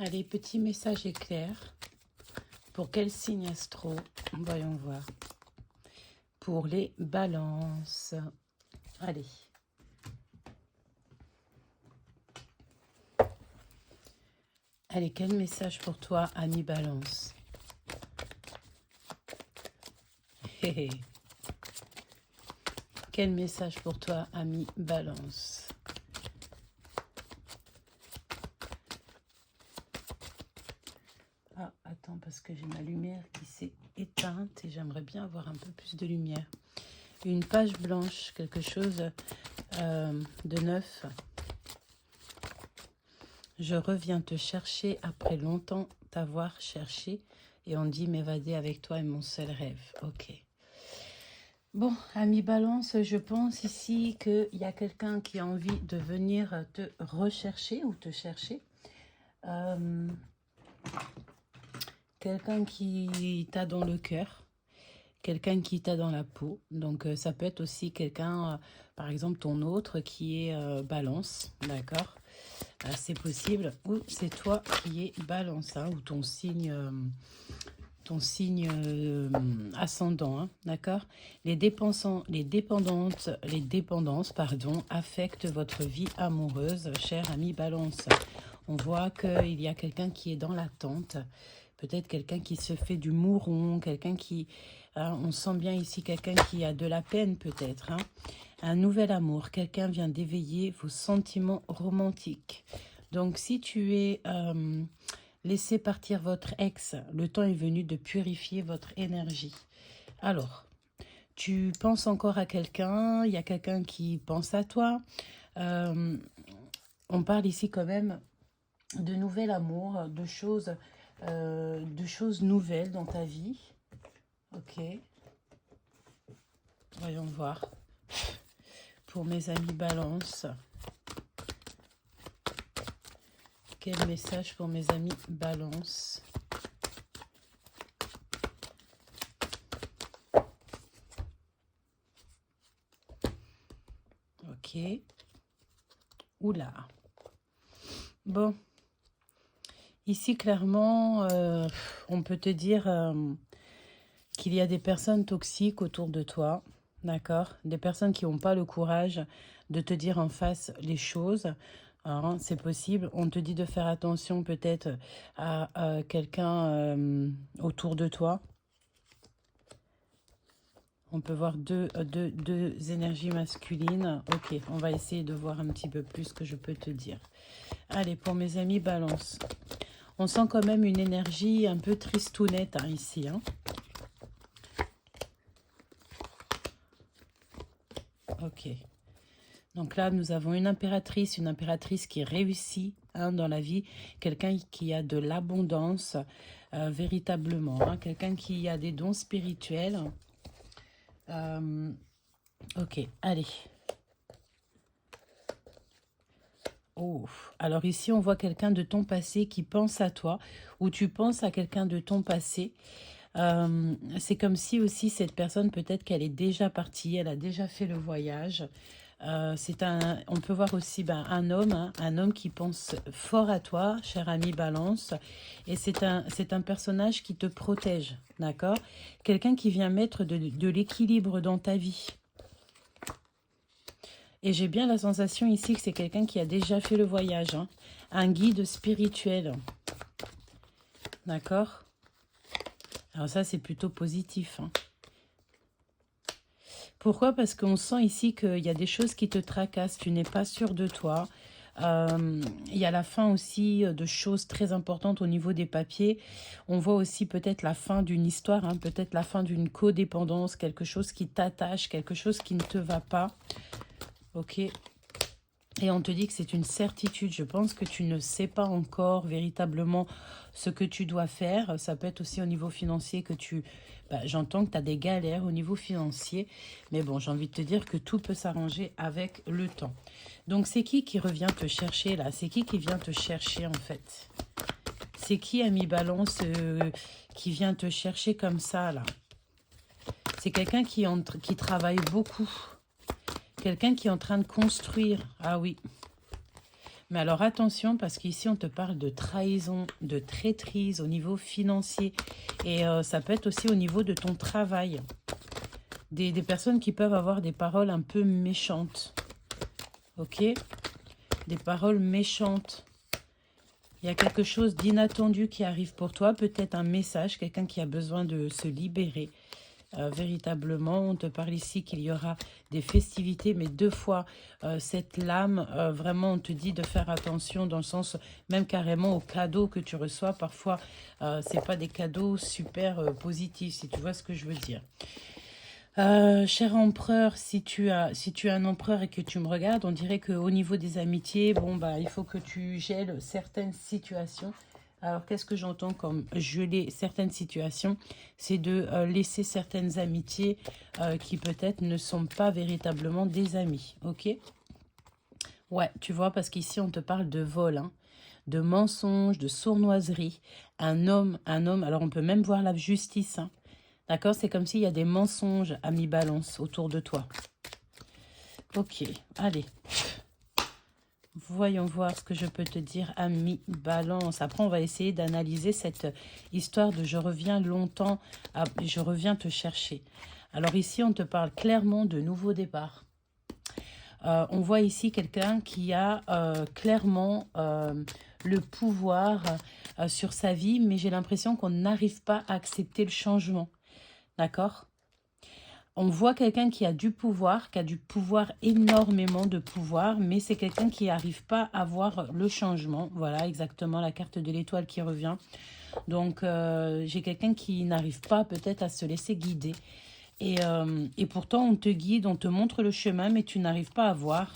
Allez, petit message éclair. Pour quel signe astro? Voyons voir. Pour les balances. Allez. Allez, quel message pour toi, ami balance? Hé hé. Quel message pour toi, ami balance? Ah, attends, parce que j'ai ma lumière qui s'est éteinte et j'aimerais bien avoir un peu plus de lumière. Une page blanche, quelque chose de neuf. Je reviens te chercher après longtemps t'avoir cherché et on dit m'évader avec toi est mon seul rêve. Ok. Bon, ami balance, je pense ici qu'il y a quelqu'un qui a envie de venir te rechercher ou te chercher. Quelqu'un qui t'a dans le cœur, quelqu'un qui t'a dans la peau. Donc, ça peut être aussi quelqu'un, par exemple, ton autre qui est balance, d'accord? C'est possible. Ou c'est toi qui es balance, hein, ou ton signe ascendant, hein, d'accord? Les dépendances, pardon, affectent votre vie amoureuse, cher ami balance. On voit qu'il y a quelqu'un qui est dans l'attente, peut-être quelqu'un qui se fait du mouron, quelqu'un qui... Hein, on sent bien ici quelqu'un qui a de la peine peut-être. Hein. Un nouvel amour, quelqu'un vient d'éveiller vos sentiments romantiques. Donc si tu es... laissez partir votre ex, le temps est venu de purifier votre énergie. Alors, tu penses encore à quelqu'un, il y a quelqu'un qui pense à toi. On parle ici quand même de nouvel amour, de choses nouvelles dans ta vie. Ok. Voyons voir. Pour mes amis balance. Quel message pour mes amis balance? Ok. Oula. Bon. Ici, clairement, on peut te dire qu'il y a des personnes toxiques autour de toi. D'accord? Des personnes qui n'ont pas le courage de te dire en face les choses. Hein, c'est possible. On te dit de faire attention peut-être à quelqu'un autour de toi. On peut voir deux énergies masculines. Ok, on va essayer de voir un petit peu plus ce que je peux te dire. Allez, pour mes amis balance. On sent quand même une énergie un peu tristounette hein, ici. Hein. Ok. Donc là, nous avons une impératrice qui réussit hein, dans la vie. Quelqu'un qui a de l'abondance, véritablement. Hein, quelqu'un qui a des dons spirituels. Ok, allez. Oh, alors ici, on voit quelqu'un de ton passé qui pense à toi. Ou tu penses à quelqu'un de ton passé. C'est comme si aussi cette personne, peut-être qu'elle est déjà partie, elle a déjà fait le voyage. On peut voir aussi un homme, hein, un homme qui pense fort à toi, cher ami balance. Et c'est un personnage qui te protège, d'accord? Quelqu'un qui vient mettre de l'équilibre dans ta vie. Et j'ai bien la sensation ici que c'est quelqu'un qui a déjà fait le voyage. Hein. Un guide spirituel. D'accord? Alors ça, c'est plutôt positif. Hein. Pourquoi? Parce qu'on sent ici qu'il y a des choses qui te tracassent. Tu n'es pas sûr de toi. Il y a la fin aussi de choses très importantes au niveau des papiers. On voit aussi peut-être la fin d'une histoire, hein, peut-être la fin d'une codépendance, quelque chose qui t'attache, quelque chose qui ne te va pas. Ok. Et on te dit que c'est une certitude. Je pense que tu ne sais pas encore véritablement ce que tu dois faire. Ça peut être aussi au niveau financier que tu... j'entends que tu as des galères au niveau financier. Mais bon, j'ai envie de te dire que tout peut s'arranger avec le temps. Donc, c'est qui revient te chercher là? C'est qui vient te chercher en fait? C'est qui, ami balance, qui vient te chercher comme ça là? C'est quelqu'un qui travaille beaucoup. Quelqu'un qui est en train de construire. Ah oui. Mais alors attention, parce qu'ici on te parle de trahison, de traîtrise au niveau financier. Et ça peut être aussi au niveau de ton travail. Des personnes qui peuvent avoir des paroles un peu méchantes. Ok? Des paroles méchantes. Il y a quelque chose d'inattendu qui arrive pour toi. Peut-être un message, quelqu'un qui a besoin de se libérer. Véritablement, on te parle ici qu'il y aura des festivités, mais deux fois cette lame, vraiment on te dit de faire attention dans le sens, même carrément aux cadeaux que tu reçois, parfois c'est pas des cadeaux super positifs, si tu vois ce que je veux dire. Cher empereur, si tu as un empereur et que tu me regardes, on dirait qu'au niveau des amitiés, bon bah il faut que tu gèles certaines situations. Alors, qu'est-ce que j'entends comme geler certaines situations? C'est de laisser certaines amitiés qui peut-être ne sont pas véritablement des amis, ok? Ouais, tu vois, parce qu'ici, on te parle de vol, hein, de mensonges, de sournoiserie. Un homme, alors on peut même voir la justice, hein, d'accord? C'est comme s'il y a des mensonges à mi-balance autour de toi. Ok, allez. Voyons voir ce que je peux te dire à mi-balance. Après, on va essayer d'analyser cette histoire de « je reviens longtemps, je reviens te chercher ». Alors ici, on te parle clairement de nouveau départ. On voit ici quelqu'un qui a clairement le pouvoir sur sa vie, mais j'ai l'impression qu'on n'arrive pas à accepter le changement. D'accord ? On voit quelqu'un qui a du pouvoir, énormément de pouvoir, mais c'est quelqu'un qui n'arrive pas à voir le changement. Voilà, exactement, la carte de l'étoile qui revient. Donc, j'ai quelqu'un qui n'arrive pas peut-être à se laisser guider. Et pourtant, on te guide, on te montre le chemin, mais tu n'arrives pas à voir.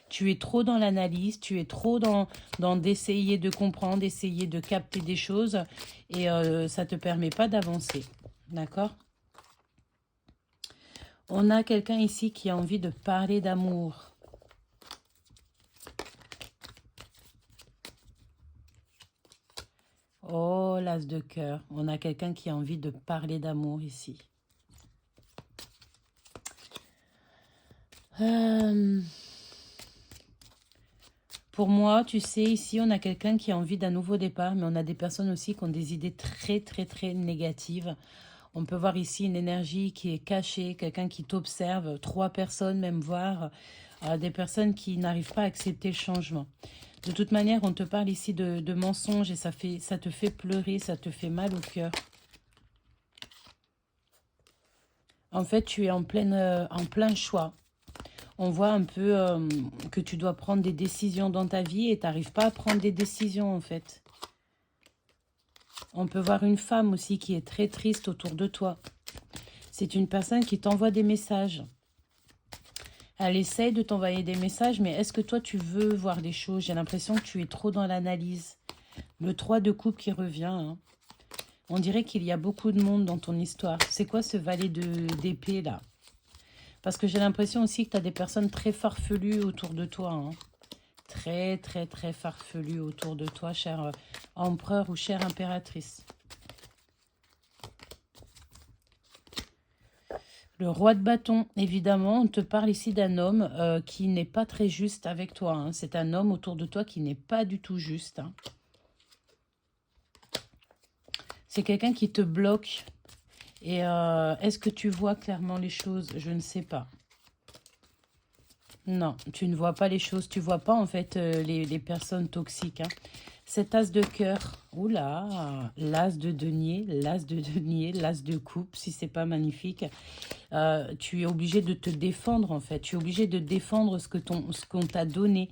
Tu es trop dans l'analyse, tu es trop dans d'essayer de comprendre, d'essayer de capter des choses, et ça ne te permet pas d'avancer. D'accord ? On a quelqu'un ici qui a envie de parler d'amour. Oh, l'as de cœur. On a quelqu'un qui a envie de parler d'amour ici. Pour moi, tu sais, ici, on a quelqu'un qui a envie d'un nouveau départ, mais on a des personnes aussi qui ont des idées très, très, très négatives. On peut voir ici une énergie qui est cachée, quelqu'un qui t'observe, 3 personnes même, voire des personnes qui n'arrivent pas à accepter le changement. De toute manière, on te parle ici de mensonges et ça te fait pleurer, ça te fait mal au cœur. En fait, tu es en plein choix. On voit un peu que tu dois prendre des décisions dans ta vie et tu n'arrives pas à prendre des décisions en fait. On peut voir une femme aussi qui est très triste autour de toi. C'est une personne qui t'envoie des messages. Elle essaye de t'envoyer des messages, mais est-ce que toi, tu veux voir des choses? J'ai l'impression que tu es trop dans l'analyse. Le 3 de coupe qui revient. Hein. On dirait qu'il y a beaucoup de monde dans ton histoire. C'est quoi ce valet d'épée là? Parce que j'ai l'impression aussi que tu as des personnes très farfelues autour de toi. Hein. Très, très, très farfelues autour de toi, cher empereur ou chère impératrice. Le roi de bâton, évidemment, on te parle ici d'un homme qui n'est pas très juste avec toi. Hein. C'est un homme autour de toi qui n'est pas du tout juste. Hein. C'est quelqu'un qui te bloque. Et est-ce que tu vois clairement les choses? Je ne sais pas. Non, tu ne vois pas les choses. Tu ne vois pas en fait les personnes toxiques. Hein. Cet as de cœur, oula, l'as de denier, l'as de coupe, si c'est pas magnifique. Tu es obligé de te défendre en fait. Tu es obligé de défendre ce qu'on t'a donné.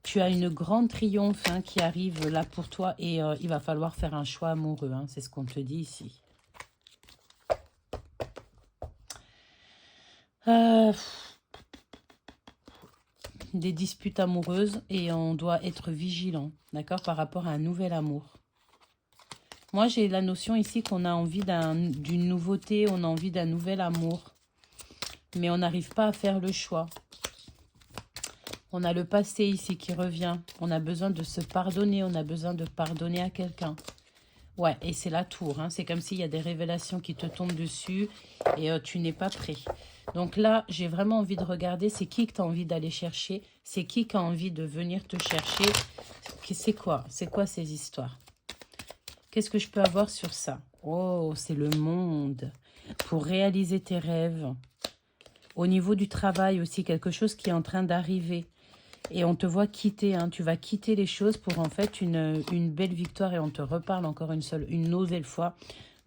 Tu as une grande triomphe hein, qui arrive là pour toi et il va falloir faire un choix amoureux. Hein, c'est ce qu'on te dit ici. Des disputes amoureuses et on doit être vigilant, d'accord, par rapport à un nouvel amour. Moi, j'ai la notion ici qu'on a envie d'une nouveauté, on a envie d'un nouvel amour, mais on n'arrive pas à faire le choix. On a le passé ici qui revient, on a besoin de se pardonner, on a besoin de pardonner à quelqu'un. Ouais, et c'est la tour, hein. C'est comme s'il y a des révélations qui te tombent dessus et tu n'es pas prêt. Donc là, j'ai vraiment envie de regarder, c'est qui que tu as envie d'aller chercher, c'est qui a envie de venir te chercher. C'est quoi? C'est quoi ces histoires? Qu'est-ce que je peux avoir sur ça? Oh, c'est le monde. Pour réaliser tes rêves. Au niveau du travail aussi, quelque chose qui est en train d'arriver. Et on te voit quitter, hein. Tu vas quitter les choses pour en fait une belle victoire. Et on te reparle encore une nouvelle fois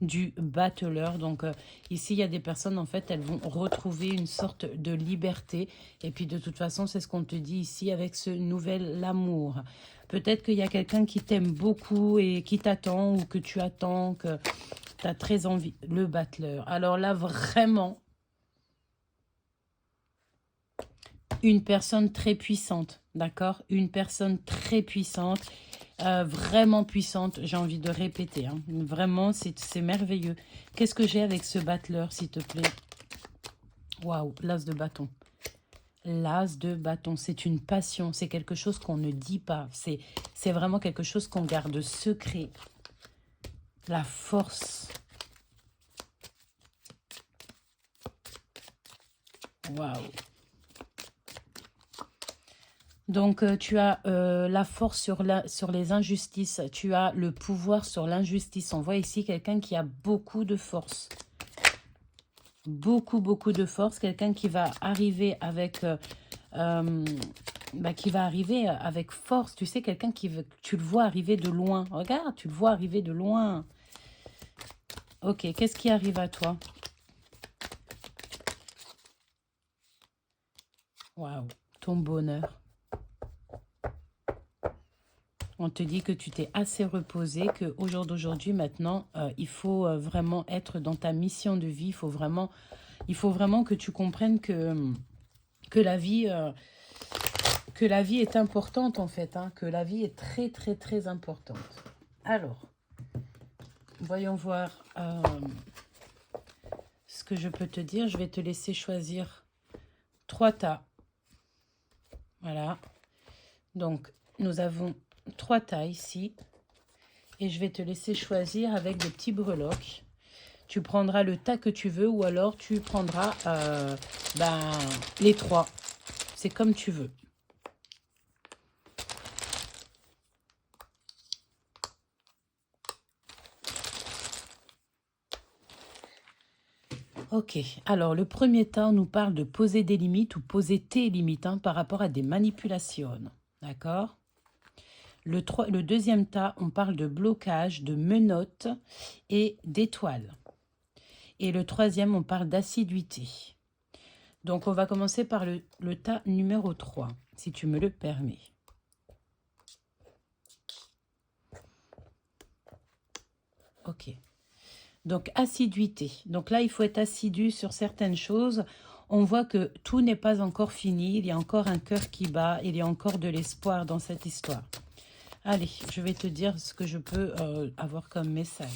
du battleur. Donc ici, il y a des personnes, en fait, elles vont retrouver une sorte de liberté. Et puis de toute façon, c'est ce qu'on te dit ici avec ce nouvel amour. Peut-être qu'il y a quelqu'un qui t'aime beaucoup et qui t'attend ou que tu attends, que tu as très envie. Le battleur. Alors là, vraiment, une personne très puissante, d'accord? Une personne très puissante, vraiment puissante, j'ai envie de répéter. Hein. Vraiment, c'est merveilleux. Qu'est-ce que j'ai avec ce battleur, s'il te plaît? Waouh, l'as de bâton. L'as de bâton, c'est une passion, c'est quelque chose qu'on ne dit pas. C'est vraiment quelque chose qu'on garde secret. La force. Waouh. Donc, tu as la force sur les injustices. Tu as le pouvoir sur l'injustice. On voit ici quelqu'un qui a beaucoup de force. Beaucoup, beaucoup de force. Quelqu'un qui va arriver avec... qui va arriver avec force. Tu sais, quelqu'un tu le vois arriver de loin. Regarde, tu le vois arriver de loin. Ok, qu'est-ce qui arrive à toi? Waouh, ton bonheur. On te dit que tu t'es assez reposé, qu'au jour d'aujourd'hui, maintenant, il faut vraiment être dans ta mission de vie. Il faut vraiment que tu comprennes que la vie est importante, en fait. Hein, que la vie est très, très, très importante. Alors, voyons voir ce que je peux te dire. Je vais te laisser choisir 3 tas. Voilà. Donc, nous avons 3 tas ici. Et je vais te laisser choisir avec des petits breloques. Tu prendras le tas que tu veux ou alors tu prendras les 3. C'est comme tu veux. Ok, alors le premier tas, on nous parle de poser des limites ou poser tes limites par rapport à des manipulations. D'accord? Le deuxième tas, on parle de blocage, de menottes et d'étoiles. Et le troisième, on parle d'assiduité. Donc, on va commencer par le tas numéro 3, si tu me le permets. Ok. Donc, assiduité. Donc là, il faut être assidu sur certaines choses. On voit que tout n'est pas encore fini. Il y a encore un cœur qui bat. Il y a encore de l'espoir dans cette histoire. Allez, je vais te dire ce que je peux avoir comme message.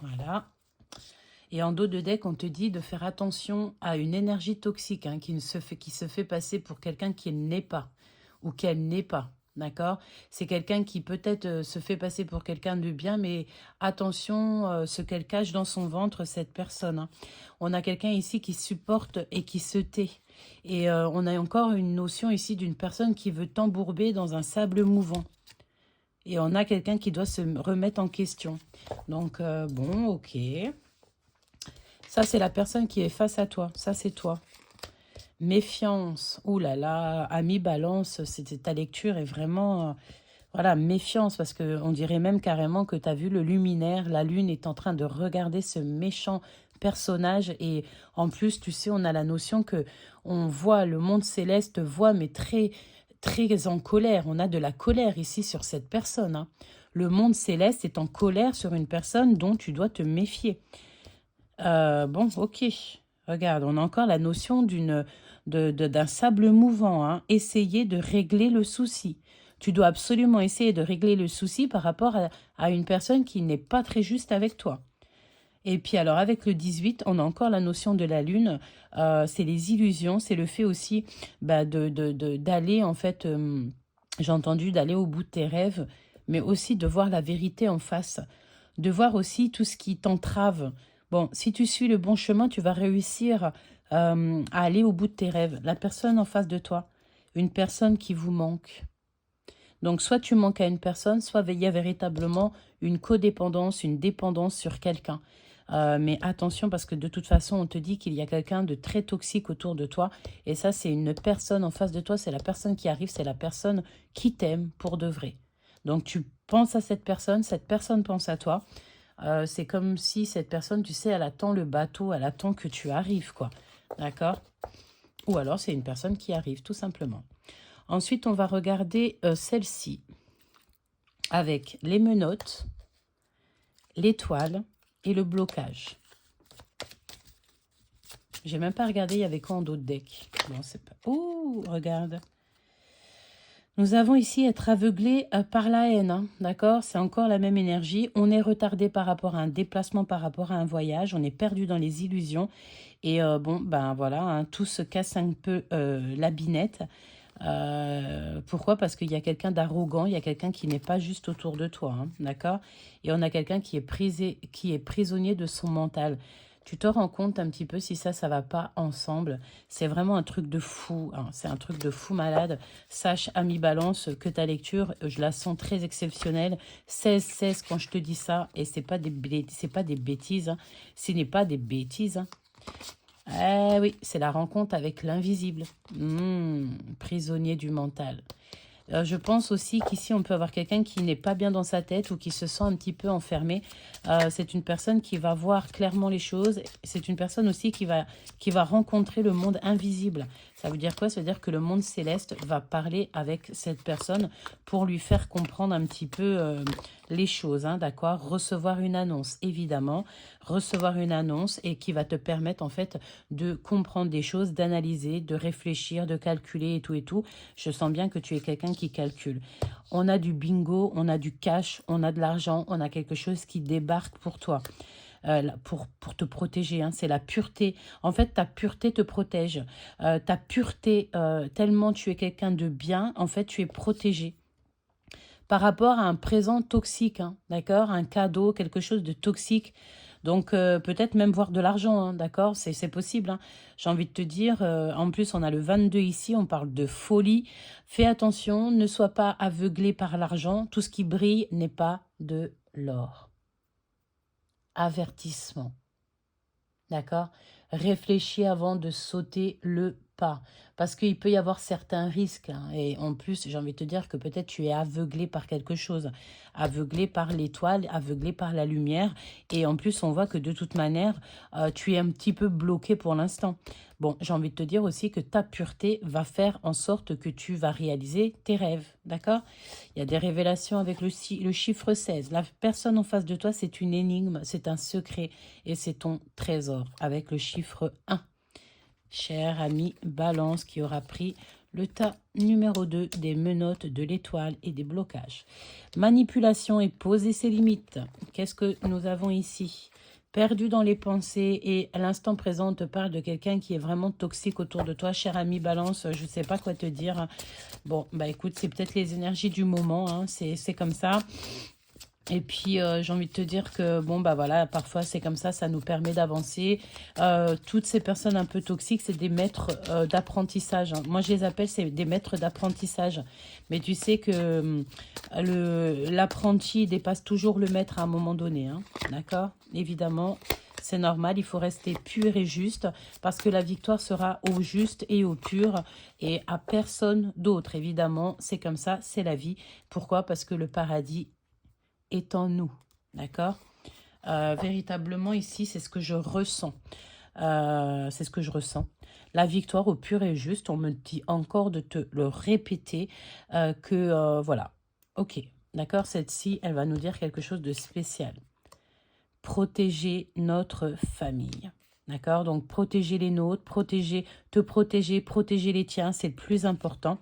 Voilà. Et en dos de deck, on te dit de faire attention à une énergie toxique qui se fait passer pour quelqu'un qui n'est pas ou qu'elle n'est pas. D'accord? C'est quelqu'un qui peut-être se fait passer pour quelqu'un de bien, mais attention ce qu'elle cache dans son ventre, cette personne. Hein. On a quelqu'un ici qui supporte et qui se tait. Et on a encore une notion ici d'une personne qui veut t'embourber dans un sable mouvant. Et on a quelqu'un qui doit se remettre en question. Donc, bon, ok. Ça, c'est la personne qui est face à toi. Ça, c'est toi. Méfiance. Ouh là là, ami balance, ta lecture est vraiment... voilà, méfiance, parce qu'on dirait même carrément que tu as vu le luminaire. La lune est en train de regarder ce méchant personnage. Et en plus, tu sais, on a la notion que on voit, le monde céleste voit, mais très, très en colère. On a de la colère ici sur cette personne. Hein. Le monde céleste est en colère sur une personne dont tu dois te méfier. Bon, ok. Regarde, on a encore la notion d'un sable mouvant. Hein. Essayer de régler le souci. Tu dois absolument essayer de régler le souci par rapport à une personne qui n'est pas très juste avec toi. Et puis alors, avec le 18, on a encore la notion de la lune. C'est les illusions, c'est le fait aussi d'aller en fait... J'ai entendu d'aller au bout de tes rêves, mais aussi de voir la vérité en face, de voir aussi tout ce qui t'entrave. Bon, si tu suis le bon chemin, tu vas réussir à aller au bout de tes rêves. La personne en face de toi, une personne qui vous manque. Donc, soit tu manques à une personne, soit il y a véritablement une codépendance, une dépendance sur quelqu'un. Mais attention, parce que de toute façon, on te dit qu'il y a quelqu'un de très toxique autour de toi. Et ça, c'est une personne en face de toi, c'est la personne qui arrive, c'est la personne qui t'aime pour de vrai. Donc, tu penses à cette personne pense à toi. C'est comme si cette personne, tu sais, elle attend le bateau, elle attend que tu arrives, quoi. D'accord? Ou alors, c'est une personne qui arrive, tout simplement. Ensuite, on va regarder celle-ci avec les menottes, l'étoile et le blocage. J'ai même pas regardé, il y avait quoi en d'autres decks. Bon, c'est pas... Ouh, regarde. Nous avons ici être aveuglé par la haine, hein, d'accord? C'est encore la même énergie. On est retardé par rapport à un déplacement, par rapport à un voyage. On est perdu dans les illusions. Et bon, ben voilà, hein, tout se casse un peu la binette. Pourquoi? Parce qu'il y a quelqu'un d'arrogant, il y a quelqu'un qui n'est pas juste autour de toi, hein, d'accord? Et on a quelqu'un qui est prisonnier de son mental. Tu te rends compte un petit peu si ça va pas ensemble. C'est vraiment un truc de fou, hein, c'est un truc de fou malade. Sache, ami Balance, que ta lecture, je la sens très exceptionnelle. 16-16 quand je te dis ça, et c'est pas des bêtises, hein. Ce n'est pas des bêtises, hein. Eh oui, c'est la rencontre avec l'invisible. Prisonnier du mental. Je pense aussi qu'ici, on peut avoir quelqu'un qui n'est pas bien dans sa tête ou qui se sent un petit peu enfermé. C'est une personne qui va voir clairement les choses. C'est une personne aussi qui va rencontrer le monde invisible. Ça veut dire quoi? Ça veut dire que le monde céleste va parler avec cette personne pour lui faire comprendre un petit peu les choses, hein, d'accord? Recevoir une annonce, évidemment. Recevoir une annonce et qui va te permettre, en fait, de comprendre des choses, d'analyser, de réfléchir, de calculer et tout et tout. Je sens bien que tu es quelqu'un qui calcule. On a du bingo, on a du cash, on a de l'argent, on a quelque chose qui débarque pour toi. Pour te protéger, hein, c'est la pureté. En fait, ta pureté te protège. Ta pureté, tellement tu es quelqu'un de bien, en fait, tu es protégé par rapport à un présent toxique, hein, d'accord? Un cadeau, quelque chose de toxique. Donc, peut-être même voir de l'argent, hein, d'accord? C'est possible, hein. J'ai envie de te dire, en plus, on a le 22 ici, on parle de folie. Fais attention, ne sois pas aveuglé par l'argent. Tout ce qui brille n'est pas de l'or. Avertissement. D'accord? Réfléchis avant de sauter le pas. Parce qu'il peut y avoir certains risques, hein. Et en plus, j'ai envie de te dire que peut-être tu es aveuglé par quelque chose. Aveuglé par l'étoile, aveuglé par la lumière. Et en plus, on voit que de toute manière, tu es un petit peu bloqué pour l'instant. Bon, j'ai envie de te dire aussi que ta pureté va faire en sorte que tu vas réaliser tes rêves. D'accord? Il y a des révélations avec le chiffre 16. La personne en face de toi, c'est une énigme, c'est un secret et c'est ton trésor avec le chiffre 1. Cher ami Balance qui aura pris le tas numéro 2 des menottes de l'étoile et des blocages. Manipulation et poser ses limites. Qu'est-ce que nous avons ici? Perdu dans les pensées et à l'instant présent, on te parle de quelqu'un qui est vraiment toxique autour de toi. Cher ami Balance, je ne sais pas quoi te dire. Bon, bah écoute, c'est peut-être les énergies du moment, hein, c'est comme ça. Et puis, j'ai envie de te dire que, bon, bah voilà, parfois c'est comme ça nous permet d'avancer. Toutes ces personnes un peu toxiques, c'est des maîtres d'apprentissage, hein. Moi, je les appelle, c'est des maîtres d'apprentissage. Mais tu sais que l'apprenti dépasse toujours le maître à un moment donné, hein, d'accord? Évidemment, c'est normal, il faut rester pur et juste parce que la victoire sera au juste et au pur et à personne d'autre. Évidemment, c'est comme ça, c'est la vie. Pourquoi? Parce que le paradis est en nous, d'accord? Véritablement, ici, c'est ce que je ressens. C'est ce que je ressens. La victoire au pur et juste, on me dit encore de te le répéter que, voilà. Ok, d'accord? Cette-ci, elle va nous dire quelque chose de spécial. Protéger notre famille. D'accord? Donc, protéger les nôtres, te protéger les tiens, c'est le plus important.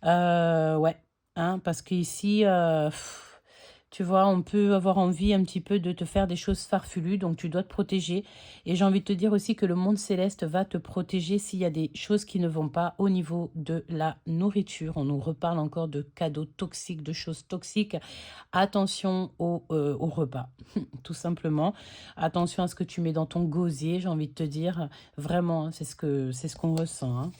Ouais, hein, parce qu'ici... Tu vois, on peut avoir envie un petit peu de te faire des choses farfelues, donc tu dois te protéger. Et j'ai envie de te dire aussi que le monde céleste va te protéger s'il y a des choses qui ne vont pas au niveau de la nourriture. On nous reparle encore de cadeaux toxiques, de choses toxiques. Attention au repas, tout simplement. Attention à ce que tu mets dans ton gosier, j'ai envie de te dire. Vraiment, hein, c'est ce qu'on ressent, hein.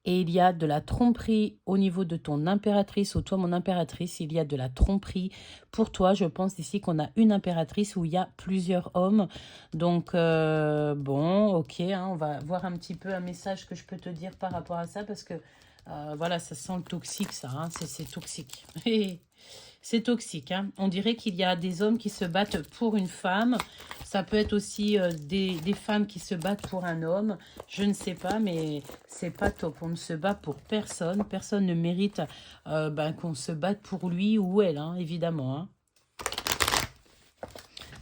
Et il y a de la tromperie au niveau de ton impératrice, ou toi mon impératrice, il y a de la tromperie pour toi. Je pense ici qu'on a une impératrice où il y a plusieurs hommes. Donc, bon, ok, hein, on va voir un petit peu un message que je peux te dire par rapport à ça, parce que, voilà, ça sent le toxique, ça, hein, c'est toxique. C'est toxique, hein. On dirait qu'il y a des hommes qui se battent pour une femme. Ça peut être aussi des femmes qui se battent pour un homme. Je ne sais pas, mais c'est pas top. On ne se bat pour personne. Personne ne mérite qu'on se batte pour lui ou elle, hein, évidemment, hein.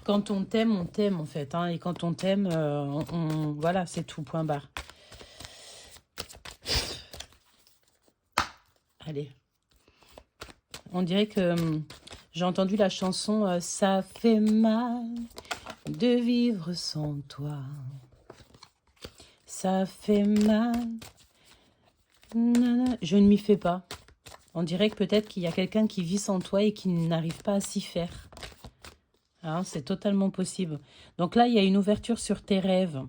Quand on t'aime en fait, hein. Et quand on t'aime, voilà, c'est tout, point barre. Allez. On dirait que j'ai entendu la chanson Ça fait mal de vivre sans toi. Ça fait mal. Nanana. Je ne m'y fais pas. On dirait que peut-être qu'il y a quelqu'un qui vit sans toi et qui n'arrive pas à s'y faire. Hein, c'est totalement possible. Donc là, il y a une ouverture sur tes rêves.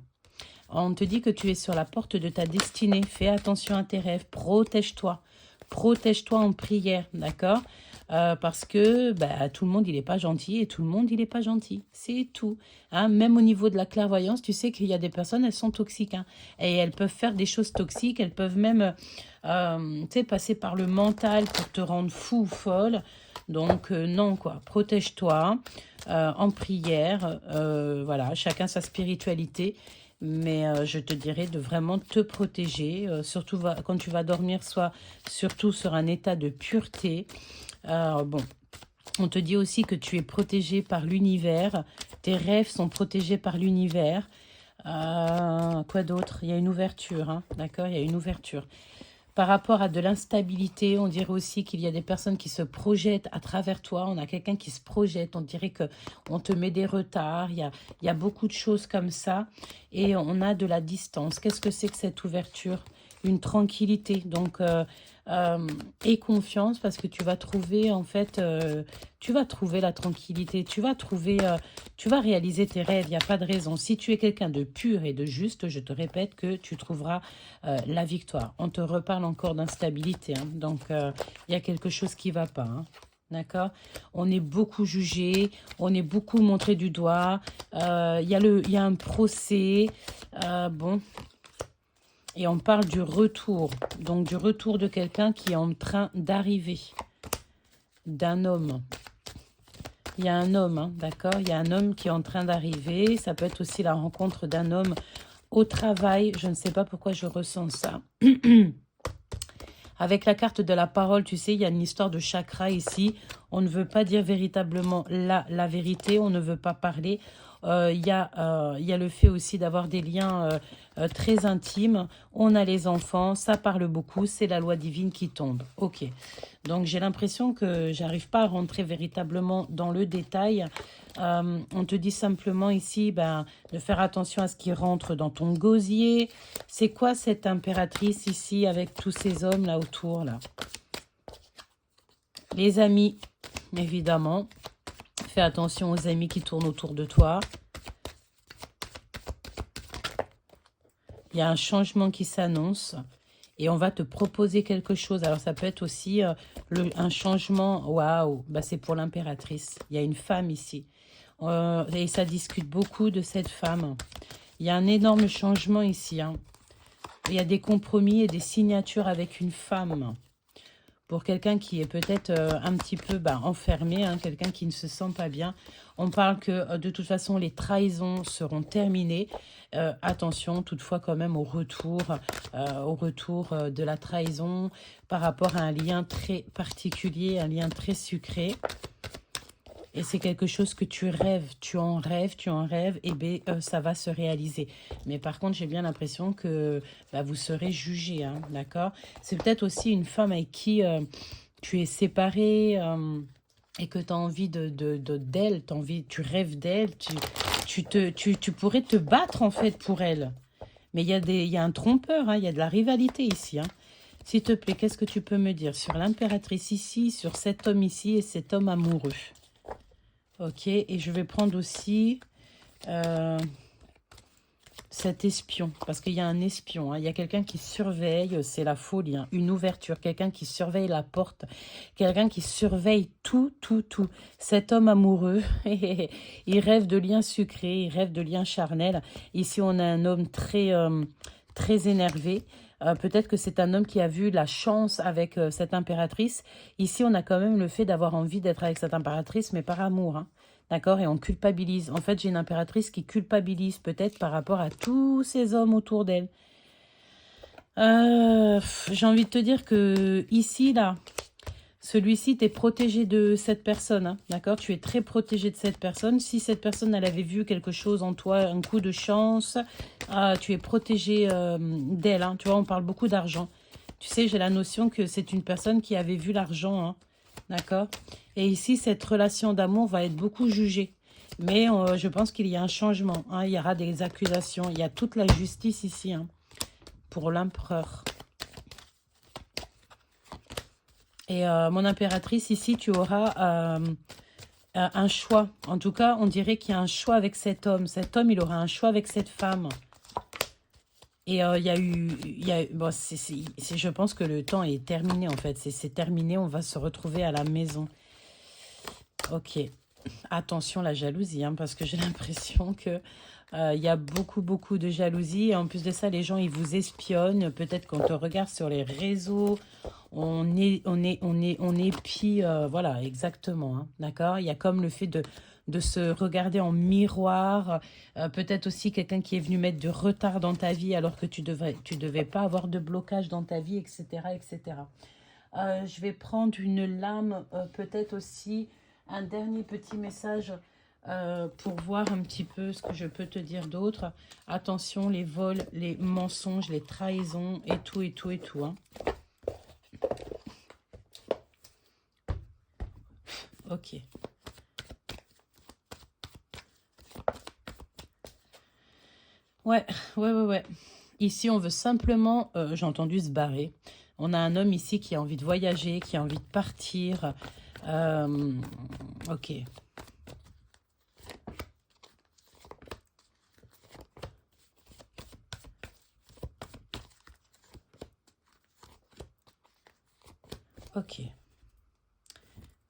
On te dit que tu es sur la porte de ta destinée. Fais attention à tes rêves. Protège-toi. Protège-toi en prière, d'accord? Parce que tout le monde, il n'est pas gentil et tout le monde, il n'est pas gentil. C'est tout. Hein? Même au niveau de la clairvoyance, tu sais qu'il y a des personnes, elles sont toxiques. Hein? Et elles peuvent faire des choses toxiques. Elles peuvent même passer par le mental pour te rendre fou ou folle. Donc, non, quoi. Protège-toi en prière. Voilà, chacun sa spiritualité. Mais je te dirais de vraiment te protéger, surtout quand tu vas dormir, soit surtout sur un état de pureté. Bon, on te dit aussi que tu es protégé par l'univers, tes rêves sont protégés par l'univers. Quoi d'autre? Il y a une ouverture, hein, d'accord? Il y a une ouverture. Par rapport à de l'instabilité, on dirait aussi qu'il y a des personnes qui se projettent à travers toi. On a quelqu'un qui se projette. On dirait qu'on te met des retards. Il y a beaucoup de choses comme ça. Et on a de la distance. Qu'est-ce que c'est que cette ouverture? Une tranquillité. Donc, aie confiance parce que tu vas trouver, en fait, tu vas trouver la tranquillité. Tu vas trouver, tu vas réaliser tes rêves. Il n'y a pas de raison. Si tu es quelqu'un de pur et de juste, je te répète que tu trouveras la victoire. On te reparle encore d'instabilité. Hein. Donc, il y a quelque chose qui ne va pas. Hein. D'accord? On est beaucoup jugé, on est beaucoup montré du doigt. Il y a un procès. Bon. Et on parle du retour. Donc, du retour de quelqu'un qui est en train d'arriver. D'un homme. Il y a un homme, hein, d'accord? Il y a un homme qui est en train d'arriver. Ça peut être aussi la rencontre d'un homme au travail. Je ne sais pas pourquoi je ressens ça. Avec la carte de la parole, tu sais, il y a une histoire de chakra ici. On ne veut pas dire véritablement la vérité. On ne veut pas parler. Il y a le fait aussi d'avoir des liens très intimes. On a les enfants, ça parle beaucoup. C'est la loi divine qui tombe. Ok. Donc, j'ai l'impression que j'arrive pas à rentrer véritablement dans le détail. On te dit simplement ici de faire attention à ce qui rentre dans ton gosier. C'est quoi cette impératrice ici avec tous ces hommes là autour là? Les amis, évidemment. Fais attention aux amis qui tournent autour de toi. Il y a un changement qui s'annonce. Et on va te proposer quelque chose. Alors, ça peut être aussi un changement. Waouh, c'est pour l'impératrice. Il y a une femme ici. Et ça discute beaucoup de cette femme. Il y a un énorme changement ici. Hein. Il y a des compromis et des signatures avec une femme. Pour quelqu'un qui est peut-être un petit peu enfermé, hein, quelqu'un qui ne se sent pas bien. On parle que de toute façon, les trahisons seront terminées. Attention toutefois quand même au retour de la trahison par rapport à un lien très particulier, un lien très sucré. Et c'est quelque chose que tu rêves, tu en rêves, et ça va se réaliser. Mais par contre, j'ai bien l'impression que vous serez jugé, hein, d'accord? C'est peut-être aussi une femme avec qui tu es séparé, et que tu as envie d'elle, tu rêves d'elle, tu pourrais te battre en fait pour elle. Mais il y a un trompeur, hein, il y a de la rivalité ici. Hein. S'il te plaît, qu'est-ce que tu peux me dire sur l'impératrice ici, sur cet homme ici et cet homme amoureux? Ok, et je vais prendre aussi cet espion, parce qu'il y a un espion, hein, il y a quelqu'un qui surveille, c'est la folie, hein, une ouverture, quelqu'un qui surveille la porte, quelqu'un qui surveille tout, tout, tout. Cet homme amoureux, il rêve de liens sucrés, il rêve de liens charnels. Ici, on a un homme très énervé. Peut-être que c'est un homme qui a vu la chance avec cette impératrice. Ici, on a quand même le fait d'avoir envie d'être avec cette impératrice, mais par amour, hein. D'accord? Et on culpabilise. En fait, j'ai une impératrice qui culpabilise peut-être par rapport à tous ces hommes autour d'elle. J'ai envie de te dire que ici, là, celui-ci, tu es protégé de cette personne. Hein, d'accord? Tu es très protégé de cette personne. Si cette personne, elle avait vu quelque chose en toi, un coup de chance, tu es protégé d'elle. Hein, tu vois, on parle beaucoup d'argent. Tu sais, j'ai la notion que c'est une personne qui avait vu l'argent. Hein, d'accord? Et ici, cette relation d'amour va être beaucoup jugée. Mais je pense qu'il y a un changement. Hein, il y aura des accusations. Il y a toute la justice ici hein, pour l'empereur. Et mon impératrice, ici, tu auras un choix. En tout cas, on dirait qu'il y a un choix avec cet homme. Cet homme, il aura un choix avec cette femme. Et il y a eu... bon, je pense que le temps est terminé, en fait. C'est terminé, on va se retrouver à la maison. Ok. Attention, la jalousie, hein, parce que j'ai l'impression que... il y a beaucoup de jalousie. Et en plus de ça, les gens, ils vous espionnent. Peut-être qu'on te regarde sur les réseaux. On épie, voilà, exactement. Hein, d'accord? Il y a comme le fait de se regarder en miroir. Peut-être aussi quelqu'un qui est venu mettre du retard dans ta vie alors que tu devais pas avoir de blocage dans ta vie, etc. etc. Je vais prendre une lame, peut-être aussi un dernier petit message pour voir un petit peu ce que je peux te dire d'autre. Attention, les vols, les mensonges, les trahisons et tout, et tout, et tout. Hein. Ok. Ouais. Ici, on veut simplement, j'ai entendu se barrer. On a un homme ici qui a envie de voyager, qui a envie de partir. Ok.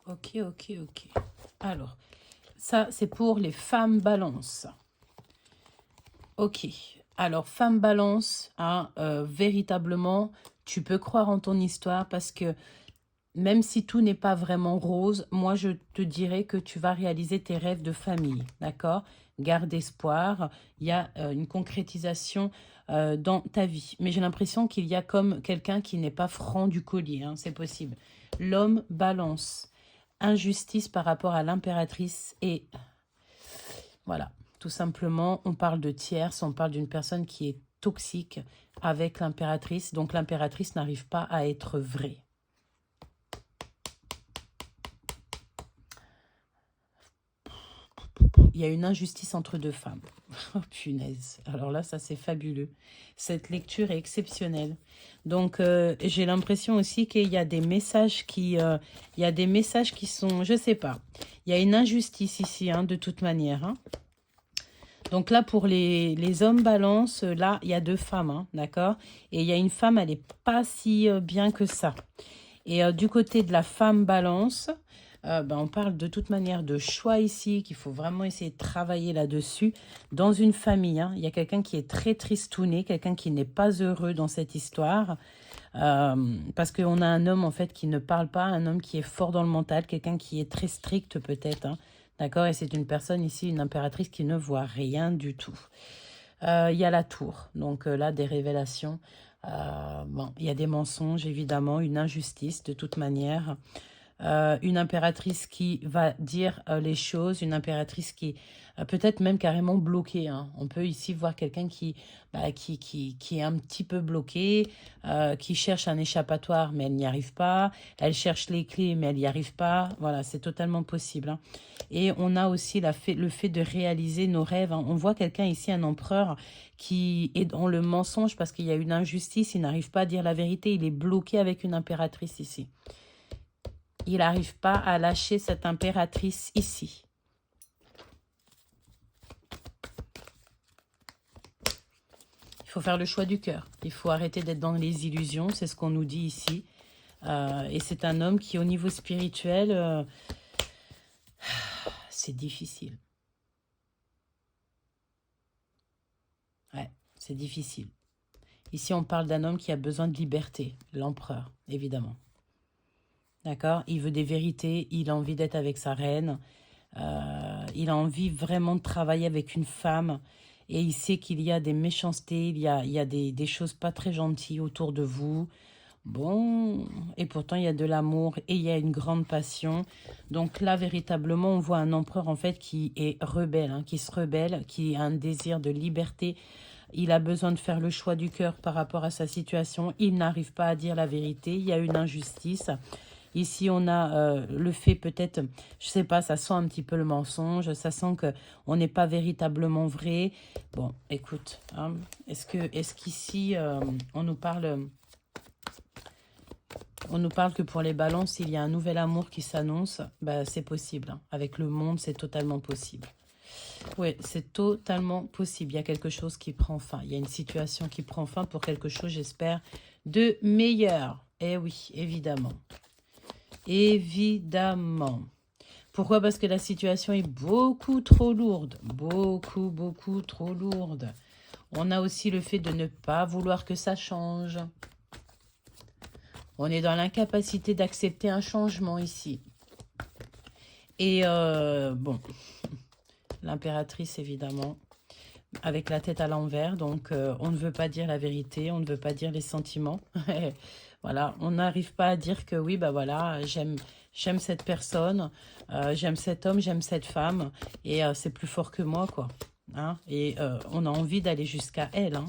Ok. Alors, ça, c'est pour les femmes balance. Ok. Alors, femme balance, hein, véritablement, tu peux croire en ton histoire parce que même si tout n'est pas vraiment rose, moi, je te dirais que tu vas réaliser tes rêves de famille, d'accord? Garde espoir, il y a une concrétisation dans ta vie. Mais j'ai l'impression qu'il y a comme quelqu'un qui n'est pas franc du collier, hein, c'est possible. L'homme balance, injustice par rapport à l'impératrice et voilà, tout simplement, on parle de tierce, on parle d'une personne qui est toxique avec l'impératrice, donc l'impératrice n'arrive pas à être vraie. Il y a une injustice entre deux femmes. Oh punaise. Alors là, ça c'est fabuleux. Cette lecture est exceptionnelle. Donc j'ai l'impression aussi qu'il y a des messages qui... il y a des messages qui sont... Je sais pas. Il y a une injustice ici, hein, de toute manière. Hein. Donc là, pour les hommes balance, là, il y a deux femmes, hein, d'accord? Et il y a une femme, elle n'est pas si bien que ça. Et du côté de la femme balance... on parle de toute manière de choix ici, qu'il faut vraiment essayer de travailler là-dessus. Dans une famille, hein, il y a quelqu'un qui est très tristouné, quelqu'un qui n'est pas heureux dans cette histoire. Parce qu'on a un homme en fait qui ne parle pas, un homme qui est fort dans le mental, quelqu'un qui est très strict peut-être. Hein, d'accord? Et c'est une personne ici, une impératrice qui ne voit rien du tout. Il y a la tour, donc là des révélations. Bon, il y a des mensonges évidemment, une injustice de toute manière. une impératrice qui va dire les choses, une impératrice qui peut-être même carrément bloquée, hein. On peut ici voir quelqu'un qui est un petit peu bloqué, qui cherche un échappatoire, mais elle n'y arrive pas. Elle cherche les clés, mais elle n'y arrive pas. Voilà, c'est totalement possible, hein. Et on a aussi le fait de réaliser nos rêves, hein. On voit quelqu'un ici, un empereur, qui est dans le mensonge parce qu'il y a une injustice, il n'arrive pas à dire la vérité, il est bloqué avec une impératrice ici. Il n'arrive pas à lâcher cette impératrice ici. Il faut faire le choix du cœur. Il faut arrêter d'être dans les illusions, c'est ce qu'on nous dit ici. Et c'est un homme qui, au niveau spirituel, c'est difficile. Ouais, c'est difficile. Ici, on parle d'un homme qui a besoin de liberté, l'empereur, évidemment. D'accord? Il veut des vérités, il a envie d'être avec sa reine, il a envie vraiment de travailler avec une femme, et il sait qu'il y a des méchancetés, il y a des choses pas très gentilles autour de vous. Bon, et pourtant il y a de l'amour et il y a une grande passion. Donc là, véritablement, on voit un empereur en fait qui est rebelle, hein, qui se rebelle, qui a un désir de liberté. Il a besoin de faire le choix du cœur par rapport à sa situation. Il n'arrive pas à dire la vérité. Il y a une injustice. Ici, on a le fait peut-être, je sais pas, ça sent un petit peu le mensonge. Ça sent qu'on n'est pas véritablement vrai. Bon, écoute, hein, est-ce qu'ici, on nous parle que pour les balances, il y a un nouvel amour qui s'annonce? Bah, c'est possible, hein. Avec le monde, c'est totalement possible. Oui, c'est totalement possible. Il y a quelque chose qui prend fin. Il y a une situation qui prend fin pour quelque chose, j'espère, de meilleur. Eh oui, évidemment. Évidemment. Pourquoi? Parce que la situation est beaucoup trop lourde. Beaucoup, beaucoup trop lourde. On a aussi le fait de ne pas vouloir que ça change. On est dans l'incapacité d'accepter un changement ici. Et bon, l'impératrice, évidemment, avec la tête à l'envers. Donc, on ne veut pas dire la vérité, on ne veut pas dire les sentiments. Voilà, on n'arrive pas à dire que oui, bah voilà, j'aime cette personne, j'aime cet homme, j'aime cette femme. Et c'est plus fort que moi, quoi. Hein, et on a envie d'aller jusqu'à elle, hein.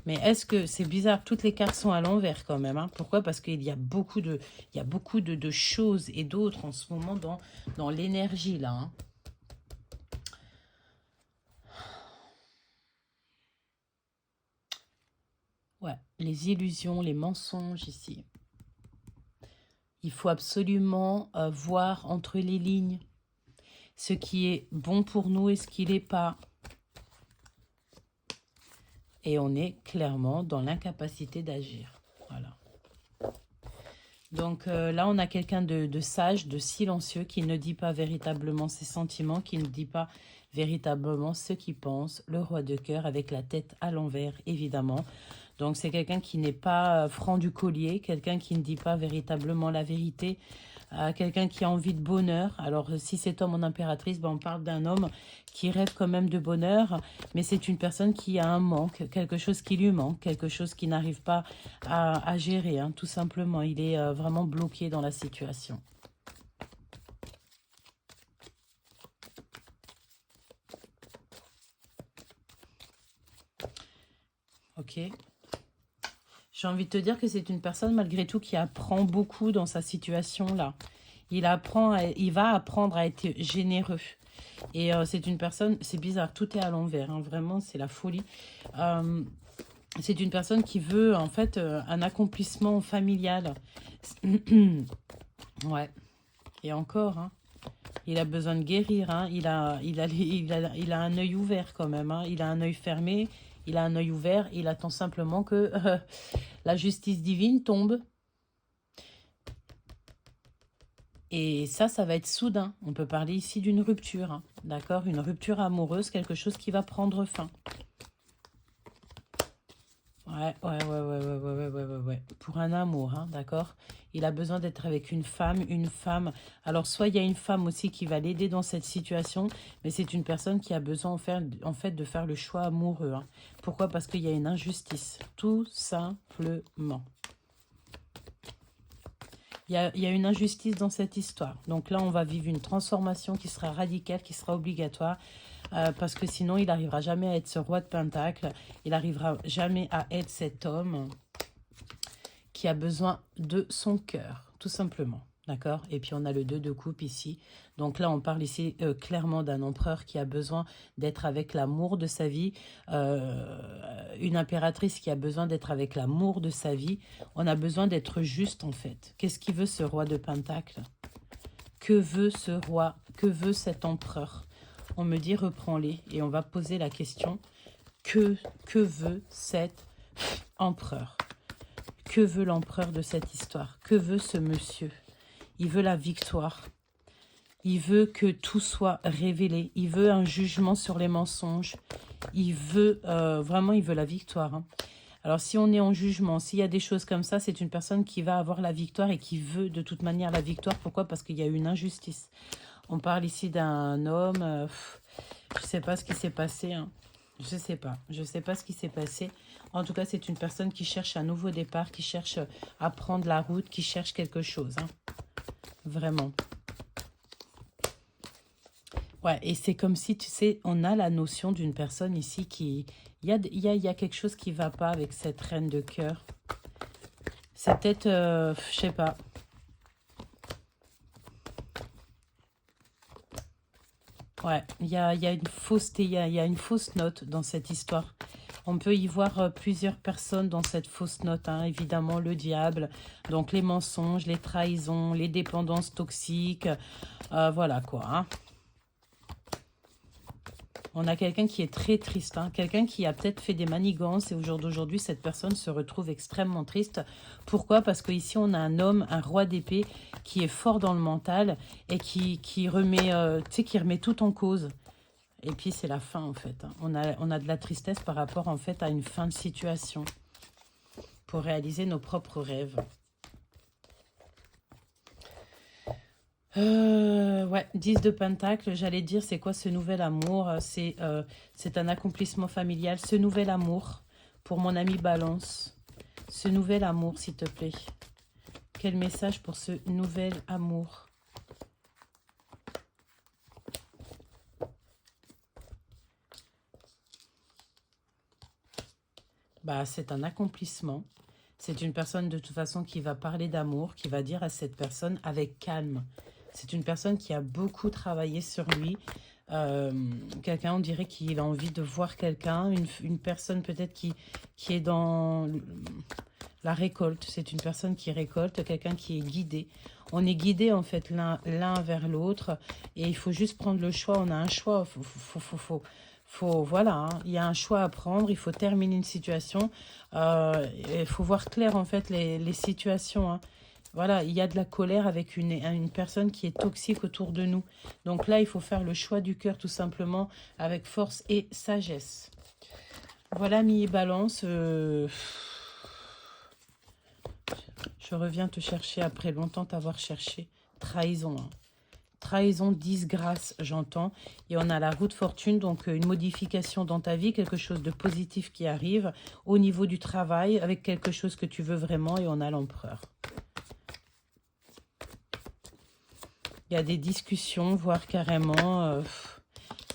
Mais est-ce que c'est bizarre, toutes les cartes sont à l'envers quand même, hein. Pourquoi? Parce qu'il y a beaucoup de choses et d'autres en ce moment dans l'énergie là, hein. Ouais, les illusions, les mensonges ici. Il faut absolument voir entre les lignes ce qui est bon pour nous et ce qui n'est pas. Et on est clairement dans l'incapacité d'agir. Voilà. Donc là, on a quelqu'un de sage, de silencieux, qui ne dit pas véritablement ses sentiments, qui ne dit pas véritablement ce qu'il pense. Le roi de cœur avec la tête à l'envers, évidemment. Donc c'est quelqu'un qui n'est pas franc du collier, quelqu'un qui ne dit pas véritablement la vérité, quelqu'un qui a envie de bonheur. Alors si cet homme en impératrice, ben, on parle d'un homme qui rêve quand même de bonheur, mais c'est une personne qui a un manque, quelque chose qui lui manque, quelque chose qui n'arrive pas à gérer, hein, tout simplement. Il est vraiment bloqué dans la situation. Ok. J'ai envie de te dire que c'est une personne malgré tout qui apprend beaucoup dans sa situation-là. Il va apprendre à être généreux. Et c'est une personne, c'est bizarre, tout est à l'envers, hein, vraiment, c'est la folie. C'est une personne qui veut, en fait, un accomplissement familial. Ouais, et encore, hein, il a besoin de guérir, hein, il a un œil ouvert quand même, hein, il a un œil fermé, il a un œil ouvert, il attend simplement que la justice divine tombe. Et ça va être soudain. On peut parler ici d'une rupture, hein, d'accord? Une rupture amoureuse, quelque chose qui va prendre fin. Ouais. Pour un amour, hein, d'accord? Il a besoin d'être avec une femme, Alors, soit il y a une femme aussi qui va l'aider dans cette situation, mais c'est une personne qui a besoin, en fait, de faire le choix amoureux, hein. Pourquoi? Parce qu'il y a une injustice, tout simplement. Il y a une injustice dans cette histoire. Donc là, on va vivre une transformation qui sera radicale, qui sera obligatoire. Parce que sinon, il n'arrivera jamais à être ce roi de Pentacle. Il n'arrivera jamais à être cet homme qui a besoin de son cœur, tout simplement. D'accord? Et puis on a le 2 de coupe ici. Donc là, on parle ici clairement d'un empereur qui a besoin d'être avec l'amour de sa vie. Une impératrice qui a besoin d'être avec l'amour de sa vie. On a besoin d'être juste en fait. Qu'est-ce qu'il veut ce roi de Pentacle? Que veut ce roi? Que veut cet empereur? On me dit reprends-les et on va poser la question. Que veut cet empereur? Que veut l'empereur de cette histoire? Que veut ce monsieur? Il veut la victoire. Il veut que tout soit révélé. Il veut un jugement sur les mensonges. Il veut, vraiment, il veut la victoire. Hein. Alors, si on est en jugement, s'il y a des choses comme ça, c'est une personne qui va avoir la victoire et qui veut de toute manière la victoire. Pourquoi? Parce qu'il y a une injustice. On parle ici d'un homme, je ne sais pas ce qui s'est passé. Hein. Je ne sais pas. Je ne sais pas ce qui s'est passé. En tout cas, c'est une personne qui cherche un nouveau départ, qui cherche à prendre la route, qui cherche quelque chose. Hein. Vraiment. Ouais, et c'est comme si, tu sais, on a la notion d'une personne ici qui... Il y a quelque chose qui ne va pas avec cette reine de cœur. C'est peut-être, je sais pas. Ouais, il y a une fausseté, il y a une fausse note dans cette histoire. On peut y voir plusieurs personnes dans cette fausse note, hein. Évidemment le diable, donc les mensonges, les trahisons, les dépendances toxiques, voilà quoi. Hein. On a quelqu'un qui est très triste, hein. Quelqu'un qui a peut-être fait des manigances et au jour d'aujourd'hui, cette personne se retrouve extrêmement triste. Pourquoi? Parce qu'ici, on a un homme, un roi d'épée qui est fort dans le mental et qui remet, tu sais, qui remet tout en cause. Et puis, c'est la fin, en fait. Hein. On a de la tristesse par rapport, en fait, à une fin de situation pour réaliser nos propres rêves. Ouais, 10 de Pentacle, j'allais dire, c'est quoi ce nouvel amour? C'est un accomplissement familial. Ce nouvel amour, pour mon ami Balance. Ce nouvel amour, s'il te plaît. Quel message pour ce nouvel amour? Bah, c'est un accomplissement. C'est une personne de toute façon qui va parler d'amour, qui va dire à cette personne avec calme. C'est une personne qui a beaucoup travaillé sur lui. Quelqu'un, on dirait qu'il a envie de voir quelqu'un. Une personne peut-être qui est dans la récolte. C'est une personne qui récolte, quelqu'un qui est guidé. On est guidé en fait l'un vers l'autre. Et il faut juste prendre le choix. On a un choix. Voilà, hein, il y a un choix à prendre, il faut terminer une situation, il faut voir clair en fait les situations. Hein. Voilà, il y a de la colère avec une personne qui est toxique autour de nous. Donc là, il faut faire le choix du cœur tout simplement avec force et sagesse. Voilà, mi-balance. Je reviens te chercher après longtemps t'avoir cherché. Trahison, hein. Trahison, disgrâce, j'entends. Et on a la roue de fortune, donc une modification dans ta vie, quelque chose de positif qui arrive au niveau du travail, avec quelque chose que tu veux vraiment, et on a l'empereur. Il y a des discussions, voire carrément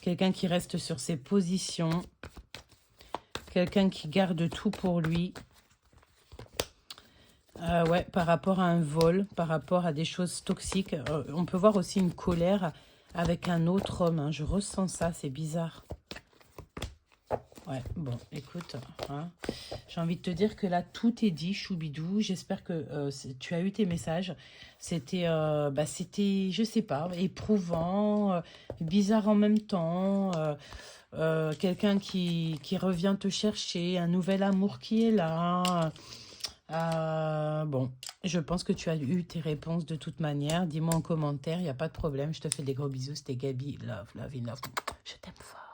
quelqu'un qui reste sur ses positions, quelqu'un qui garde tout pour lui. Ouais, par rapport à un vol, par rapport à des choses toxiques. On peut voir aussi une colère avec un autre homme. Hein. Je ressens ça, c'est bizarre. Ouais, bon, écoute, hein, j'ai envie de te dire que là, tout est dit, choubidou. J'espère que tu as eu tes messages. C'était, je sais pas, éprouvant, bizarre en même temps. Quelqu'un qui revient te chercher, un nouvel amour qui est là. Bon, je pense que tu as eu tes réponses de toute manière. Dis-moi en commentaire, il n'y a pas de problème. Je te fais des gros bisous. C'était Gabi. Love, love, love. Je t'aime fort.